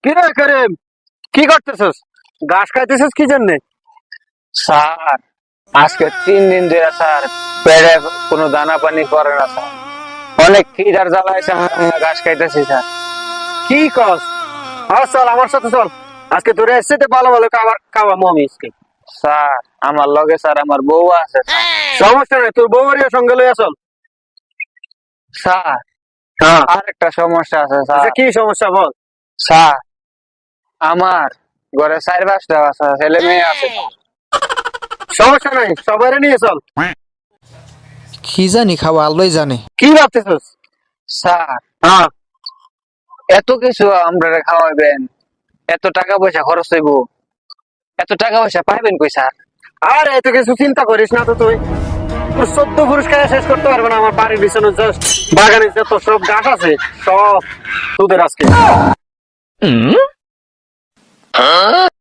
কি রে করিম, কি করতেছস? ঘাস খাইতেছস কি জন্য? স্যার আজকে 3 দিন ধরে স্যার পেটে কোনো দানা পানি করে না স্যার। অনেক খিদার জ্বালা এসে ঘাস খাইতেছি স্যার। কি কস? চল আমার সাথে চল, আজকে তোরে এসে ভালো ভালো খাবার খাওয়াবো আমি আজকে। স্যার আমার লগে স্যার আমার বউ আছে স্যার। সমস্যা নাই, তোর বউয়ের সঙ্গে লইয়া চল। স্যার হ্যাঁ, আর একটা সমস্যা আছে স্যার। আচ্ছা কি সমস্যা বল? স্যার আমার ঘরে 4-5টা আছে ছেলে মেয়ে আছে স্যার। সমস্যা নাই, সবাই নিয়ে চল। কি জানি খাওয়া আল্লাহই জানে। কি ভাবতেছস? স্যার হ্যাঁ, এত কিছু আমরা খাওয়াবেন, এত টাকা পয়সা খরচ হইব, এত টাকা পয়সা পাইবেন কই স্যার? আর এত কিছু চিন্তা করিস না তো তুই। তোর 14 পুরস্কার শেষ করতে পারবে না। আমার বাড়ির পিছনে জাস্ট বাগানে যত সব গাছ আছে সব তোদের আজকে।